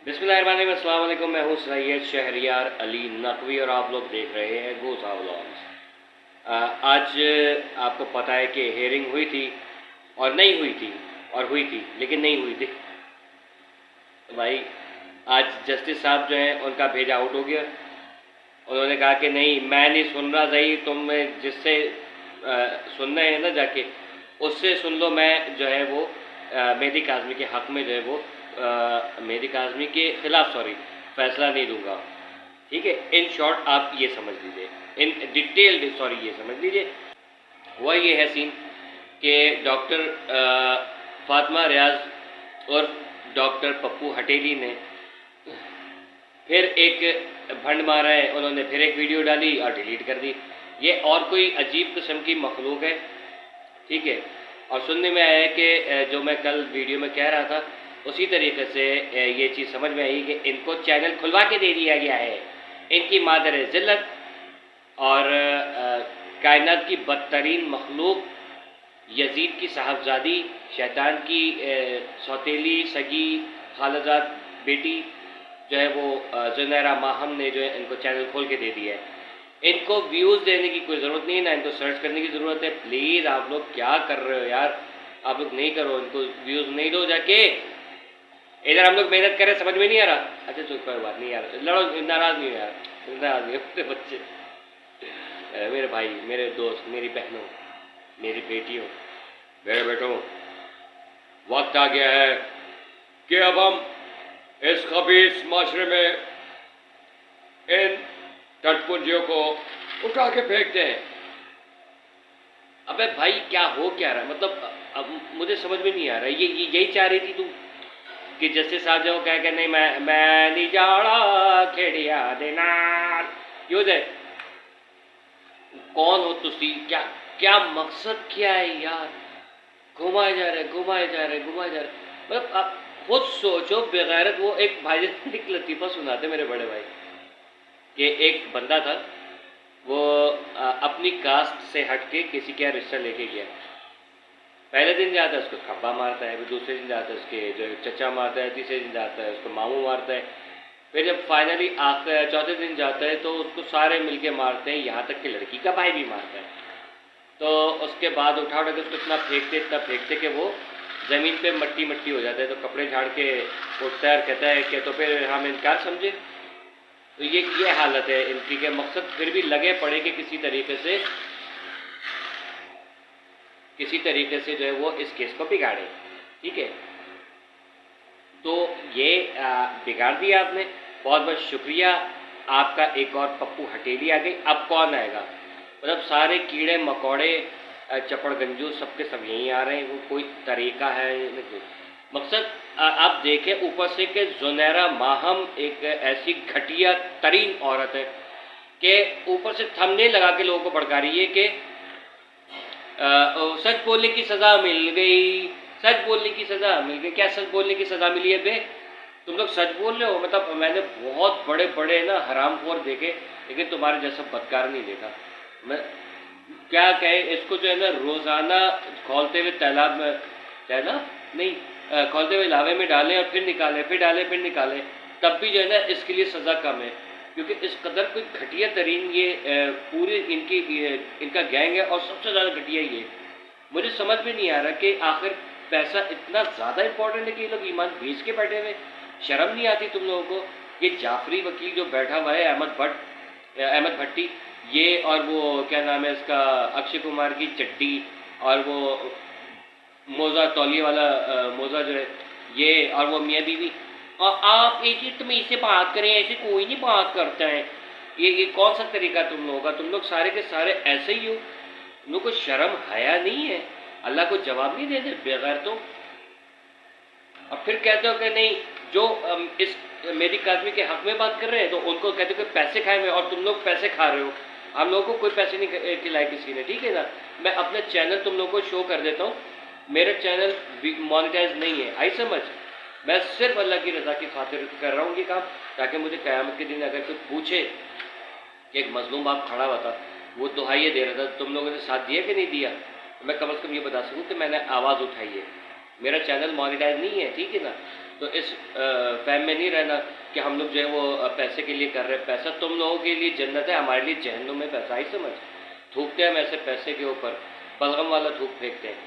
बिस्मिल्लाहिर्रहमानिर्रहीम, अस्सलाम वालेकुम। मैं हूँ सैयद शहरियार अली नकवी और आप लोग देख रहे हैं गोसा व्लॉग्स। आज आपको पता है कि हेयरिंग हुई थी और नहीं हुई थी और हुई थी लेकिन नहीं हुई थी। तो भाई आज जस्टिस साहब जो हैं उनका भेजा आउट हो गया। उन्होंने कहा कि नहीं, मैं नहीं सुन रहा, सही तुम जिससे सुनना है ना जाके उससे सुन लो। मैं जो है वो मेहदी काज़मी के हक़ में जो है वो मेहदी काज़मी के ख़िलाफ़ फ़ैसला नहीं दूंगा। ठीक है, इन शॉर्ट आप ये समझ लीजिए, इन डिटेल्ड ये समझ लीजिए। वह ये है सीन कि डॉक्टर फातिमा रियाज और डॉक्टर पप्पू हटेली ने फिर एक भंड मारा है। उन्होंने फिर एक वीडियो डाली और डिलीट कर दी। ये और कोई अजीब किस्म की मखलूक है, ठीक है। और सुनने में आया है कि जो मैं कल वीडियो में कह रहा था उसी तरीके से ये चीज़ समझ में आई कि इनको चैनल खुलवा के दे दिया गया है। इनकी मादर ज़िल्लत और कायनात की बदतरीन मखलूक यजीद की साहबजादी, शैतान की सौतेली सगी खालजाद बेटी जो है वो जुनैरा माहम ने जो है इनको चैनल खोल के दे दिया है। इनको व्यूज़ देने की कोई ज़रूरत नहीं है, ना इनको सर्च करने की ज़रूरत है। प्लीज़ आप लोग क्या कर रहे हो यार, आप लोग नहीं करो, इनको व्यूज़ नहीं दो जाके। इधर हम लोग मेहनत करें, समझ में नहीं आ रहा। अच्छा चलो कोई बात नहीं यार, लड़ो, नाराज़ नहीं हो यार, नाराज़ नहीं हो बच्चे, मेरे भाई, मेरे दोस्त, मेरी बहनों, मेरी बेटियों, मेरे बेटों, वक्त आ गया है कि अब हम इस खबीस माशरे में इन तटपुंजियों को उठा के फेंकते हैं। अबे भाई क्या हो क्या रहा है, मतलब अब मुझे समझ में नहीं आ रहा। ये यही चाह रही थी तू कि जस्टिस साहब जो कह के नहीं, मैं नहीं जाड़ा खेड़िया देना यो दे। कौन हो तुसी, क्या क्या मकसद क्या है यार? घुमाए जा रहे, घुमाए जा रहे, घुमाए जा रहे, मतलब आप खुद सोचो बेगैरत। वो एक भाई एक लतीफ़ा सुनाते मेरे बड़े भाई कि एक बंदा था, वो अपनी कास्ट से हट के किसी का रिश्ता लेके गया। पहले दिन जाता है उसको खब्बा मारता है, फिर दूसरे दिन जाता है उसके जो चचा मारता है, तीसरे दिन जाता है उसको मामू मारता है, फिर जब फाइनली आखिर चौथे दिन जाता है तो उसको सारे मिलके मारते हैं, यहाँ तक कि लड़की का भाई भी मारता है। तो उसके बाद उठा उठा के उसको इतना फेंकते कि वो ज़मीन पे मट्टी मट्टी हो जाता है। तो कपड़े झाड़ के उठता है और कहता है कि तो फिर हम इनकार समझे। तो ये हालत है इनकी के मकसद फिर भी लगे पड़े कि किसी तरीके से जो है वो इस केस को बिगाड़े। ठीक है, तो ये बिगाड़ दिया आपने, बहुत बहुत शुक्रिया आपका। एक और पप्पू हटेली आ गई, अब कौन आएगा? मतलब सारे कीड़े मकोड़े चपड़गंजू सबके सब यहीं आ रहे हैं। वो कोई तरीका है नहीं। मकसद आप देखें ऊपर से कि जुनैरा माहम एक ऐसी घटिया तरीन औरत है कि ऊपर से थंबनेल लगा के लोगों को भड़का रही है कि सच बोलने की सज़ा मिल गई, सच बोलने की सज़ा मिल गई। क्या सच बोलने की सज़ा मिली है बे? तुम लोग सच बोल रहे हो? मतलब मैंने बहुत बड़े बड़े ना हरामखोर देखे, लेकिन तुम्हारे जैसा बदकार नहीं देखा। मैं क्या कहे इसको, जो है ना रोज़ाना खोलते हुए तालाब में, तालाब नहीं, खोलते हुए लावे में डालें और फिर निकालें, फिर डालें, फिर निकालें, तब भी जो है ना इसके लिए सज़ा कम है। क्योंकि इस कदर कोई घटिया तरीन ये पूरी इनका गैंग है और सबसे ज़्यादा घटिया ये। मुझे समझ में नहीं आ रहा कि आखिर पैसा इतना ज़्यादा इंपॉर्टेंट है कि ये लोग ईमान बेच के बैठे हुए। शर्म नहीं आती तुम लोगों को? ये जाफरी वकील जो बैठा हुआ है, अहमद भट्टी, ये और वो क्या नाम है इसका, अक्षय कुमार की चड्डी, और वो मोज़ा तौलिए वाला मोज़ा जो है ये, और वो मियाँ बीवी। और आप ऐसे तमीज़ से बात करें, ऐसे कोई नहीं बात करता है। ये कौन सा तरीका तुम लोगों का? तुम लोग सारे के सारे ऐसे ही हो। तुम लोग को शर्म हया नहीं है? अल्लाह को जवाब नहीं देते बेगैर तो। और फिर कहते हो कि नहीं, जो इस मेहदी काज़मी के हक़ में बात कर रहे हैं तो उनको कहते हो कि पैसे खाए हुए, और तुम लोग पैसे खा रहे हो। हम लोगों को कोई पैसे नहीं खिलाए किसी ने, ठीक है ना। मैं अपना चैनल तुम लोगों को शो कर देता हूँ। मेरा चैनल मोनेटाइज नहीं है, आई समझ। मैं सिर्फ अल्लाह की रज़ा की खातिर कर रहा हूँ ये काम, ताकि मुझे क़यामत के दिन अगर कोई पूछे कि एक मज़लूम बाप खड़ा हुआ था, वो दुहाइयाँ दे रहा था, तुम लोगों ने साथ दिया कि नहीं दिया, तो मैं कम से कम ये बता सकूँ कि मैंने आवाज़ उठाई है। मेरा चैनल मोनेटाइज नहीं है, ठीक है ना। तो इस फहम में नहीं रहना कि हम लोग जो है वो पैसे के लिए कर रहे हैं। पैसा तुम लोगों के लिए जन्नत है, हमारे लिए जहन्नुम में पैसा ही समझ। थूकते हैं हम ऐसे पैसे के ऊपर, बलगम वाला थूक फेंकते हैं।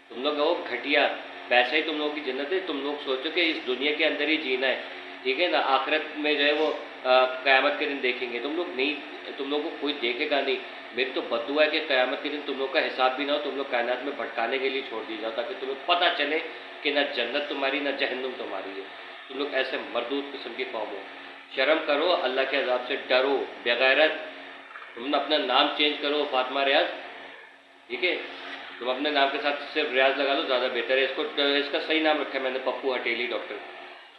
तुम लोग हो घटिया, पैसा ही तुम लोगों की जन्नत है। तुम लोग सोचो कि इस दुनिया के अंदर ही जीना है, ठीक है ना। आखिरत में जो है वो क़यामत के दिन देखेंगे। तुम लोग नहीं, तुम लोगों को कोई देखेगा नहीं। मेरी तो बद्दुआ है कि क़यामत के दिन तुम लोग का हिसाब भी ना हो, तुम लोग कायनात में भटकाने के लिए छोड़ दी जाओ, ताकि तुम्हें पता चले कि ना जन्नत तुम्हारी ना जहन्नुम तुम्हारी है। तुम लोग ऐसे मरदूद किस्म की कौम हो। शर्म करो, अल्लाह के अज़ाब से डरो। बेगैरत, तुम अपना नाम चेंज करो, फातिमा रियाज, ठीक है। तुम अपने नाम के साथ सिर्फ रियाज लगा लो, ज़्यादा बेहतर है। इसका सही नाम रखा है मैंने, पप्पू हटेली डॉक्टर,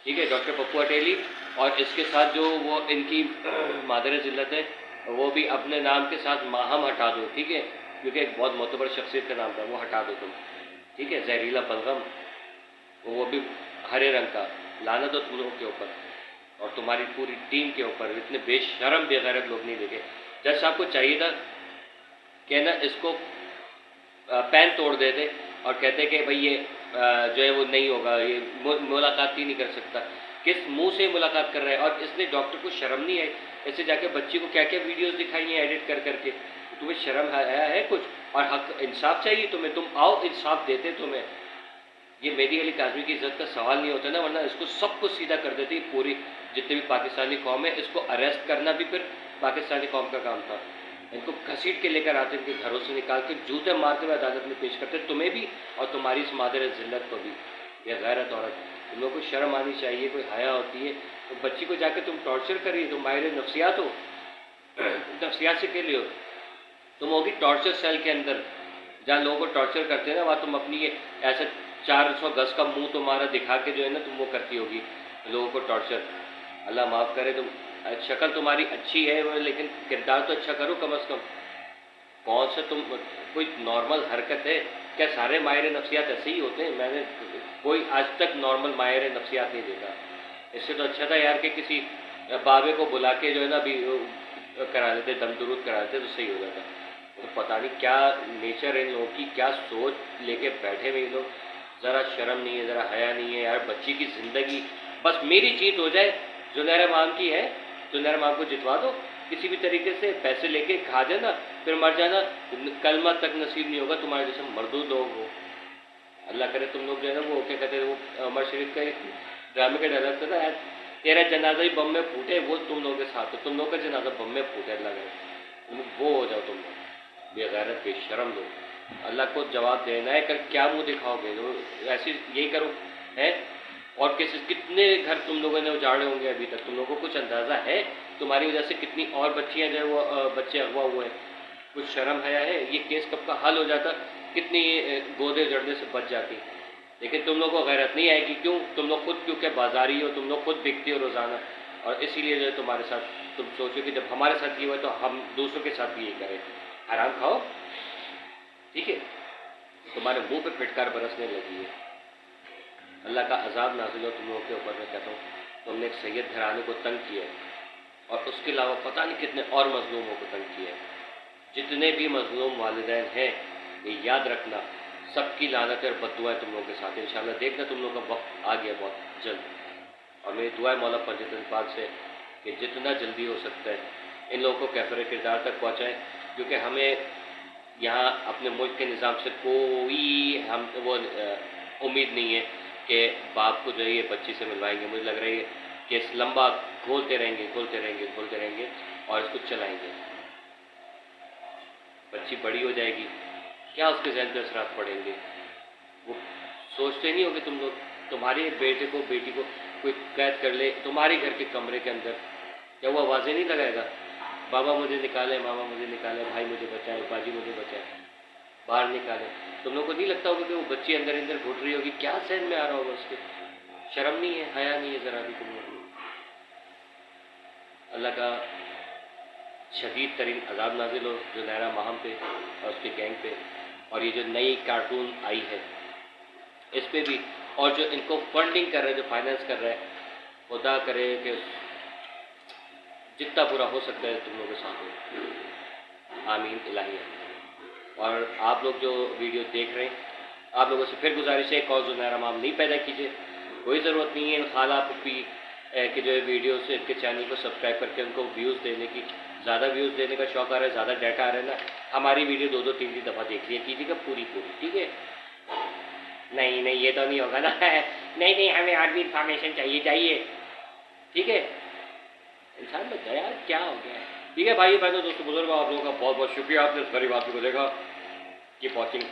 ठीक है, डॉक्टर पप्पू हटेली। और इसके साथ जो वो इनकी मादर जिल्लत है, वो भी अपने नाम के साथ माहम हटा दो, ठीक है, क्योंकि एक बहुत मोतबर शख्सियत का नाम था, वो हटा दो तुम, ठीक है। जहरीला बलगम, वो भी हरे रंग का। लानत हो तुम लोगों के ऊपर और तुम्हारी पूरी टीम के ऊपर। इतने बेशरम बेगैरत लोग नहीं देखे। जज साहब को चाहिए था कि ना इसको पैन तोड़ देते और कहते कि भाई ये जो है वो नहीं होगा, ये मुलाकात ही नहीं कर सकता। किस मुंह से मुलाकात कर रहा है? और इसने डॉक्टर को शर्म नहीं आई? ऐसे जाके बच्ची को क्या क्या वीडियोस दिखाई हैं एडिट कर करके। तुम्हें शर्म है कुछ? और हक इंसाफ चाहिए तुम्हें, तुम आओ इंसाफ देते तुम्हें। ये मेहदी अली काज़मी की इज़्ज़त का सवाल नहीं होता ना, वरना इसको सब कुछ सीधा कर देती पूरी जितनी भी पाकिस्तानी कौम है। इसको अरेस्ट करना भी फिर पाकिस्तानी कौम का काम था। इनको घसीट के लेकर आते, इनके घरों से निकाल के जूते मारते हुए अदालत में पेश करते, तुम्हें भी और तुम्हारी इस मादर जिल्लत को भी। यह गैरत औरत, तुम लोग को शर्म आनी चाहिए, कोई हया होती है। तो बच्ची को जाके तुम टॉर्चर करिए, तुम माहिर नफ्सियात हो, नफ्सियात से के लिए हो। तुम होगी टॉर्चर सेल के अंदर, जहाँ लोगों को टॉर्चर करते हैं ना, वहाँ तुम अपनी ये ऐसे 400 गज का मुंह तुम्हारा दिखा के जो है ना तुम वो करती होगी लोगों को टॉर्चर। अल्लाह माफ़ करे, तुम शक्ल तुम्हारी अच्छी है लेकिन किरदार तो अच्छा करो कम अज़ कम। कौन सा तुम कोई नॉर्मल हरकत है क्या? सारे माहिर नफ्सियात ऐसे ही होते हैं? मैंने कोई आज तक नॉर्मल माहिर नफ्सियात नहीं देखा। इससे तो अच्छा था यार कि किसी बाबे को बुला के जो है ना अभी करा लेते, दम दुरूद करा लेते तो सही हो जाता। तो पता नहीं क्या नेचर है इन लोगों की, क्या सोच लेके बैठे हुए लोग। ज़रा शर्म नहीं है, ज़रा हया नहीं है यार। बच्ची की ज़िंदगी बस मेरी जीत हो जाए, जुनैरा माम की है, जुनैरा माम को जितवा दो किसी भी तरीके से, पैसे लेके खा जाना फिर मर जाना, कलमा तक नसीब नहीं होगा तुम्हारे जैसे मर्दूद लोग हो। अल्लाह करे तुम लोग जो है ना वो क्या कहते हैं, वो अमर शरीफ का एक ड्रामे का डायलॉग था ना, तेरा जनाजा ही बम में फूटे, वो तुम लोगों के साथ हो। तुम लोग का जनाजा बम में फूटे, अल्लाह करे तुम वो हो जाओ। तुम लोग बेगैरत बेशरम लोग, अल्लाह को जवाब देना है, कर क्या मुँह दिखाओगे? तो ऐसे यही करो है। और कितने घर तुम लोगों ने उजाड़े होंगे अभी तक, तुम लोगों को कुछ अंदाज़ा है? तुम्हारी वजह से कितनी और बच्चियां जो है वो बच्चे अगवा हुए हैं। कुछ शर्म हया है? ये केस कब का हल हो जाता, कितनी गोदे जड़ने से बच जाती। लेकिन तुम लोग को गैरत नहीं आएगी। क्यों? तुम लोग खुद क्योंकि बाजारी हो, तुम लोग खुद बिकती हो रोज़ाना, और इसीलिए जो है तुम्हारे साथ तुम सोचो कि जब हमारे साथ ये हुआ तो हम दूसरों के साथ भी ये करें। आराम खाओ, ठीक है। तुम्हारे मुंह पे फिटकार बरसने लगी है। अल्लाह का अजाब नाज़िल हो तुम लोगों के ऊपर। मैं कहता हूँ तुमने एक सैयद घराने को तंग किया है, और उसके अलावा पता नहीं कितने और मजलूमों को तंग किया है। जितने भी मजलूम वालिदैन हैं, ये याद रखना, सबकी लानत और बद्दुआएं तुम लोगों के साथ। इंशाल्लाह देखना तुम लोगों का वक्त आ गया बहुत जल्द। और मेरी दुआ है मौला पंजतन पाक से कि जितना जल्दी हो सकता है इन लोगों को कैफर किरदार तक पहुँचाएँ, क्योंकि हमें यहाँ अपने मुल्क के निज़ाम से कोई हम वो उम्मीद नहीं है कि बाप को जो है ये बच्ची से मिलवाएंगे। मुझे लग रहा है कि इस लंबा घोलते रहेंगे और इसको चलाएंगे। बच्ची बड़ी हो जाएगी, क्या उसके जहन पर असरात पड़ेंगे? वो सोचते नहीं होगे तुम लोग? तुम्हारे बेटे को बेटी को कोई कैद कर ले तुम्हारे घर के कमरे के अंदर, क्या वो आवाज़ें नहीं लगाएगा? बाबा मुझे निकाले, मामा मुझे निकाले, भाई मुझे बचाए, बाजी मुझे बचाए, बाहर निकाले। तुम लोग को नहीं लगता होगा कि वो बच्ची अंदर अंदर घुट रही होगी? क्या सहन में आ रहा होगा उसके? शर्म नहीं है, हया नहीं है ज़रा भी तुम लोग? अल्लाह का शदीद तरीन अजाब नाजिल हो जुनैरा माहम पे और उसके गैंग पे। और ये जो नई कार्टून आई है इस पे भी, और जो इनको फंडिंग कर रहे हैं, जो फाइनेंस कर रहे हैं, खुदा करे कि जितना बुरा हो सकता है तुम लोगों के साथ हो। आमीन इलाही। और आप लोग जो वीडियो देख रहे हैं, आप लोगों से फिर गुजारिश है, एक और जुनैरा माम नहीं पैदा कीजिए। कोई ज़रूरत नहीं है खाला पुप्पी कि जो है वीडियो से इनके चैनल को सब्सक्राइब करके उनको व्यूज़ देने की, ज़्यादा व्यूज़ देने का शौक आ रहा है, ज़्यादा डाटा आ रहा है ना, हमारी वीडियो 2-2 3-3 दफ़ा देख लिया कीजिएगा पूरी, ठीक है? नहीं नहीं, ये तो नहीं होगा ना नहीं नहीं, हमें और भी इंफॉर्मेशन चाहिए, ठीक है? इंसान बन गया यार, क्या हो गया है? ठीक है भाई बहनों, दोस्तों, बुजुर्ग, आप लोगों का बहुत बहुत शुक्रिया, आपने इस गरीब आदमी को देखा। Keep watching,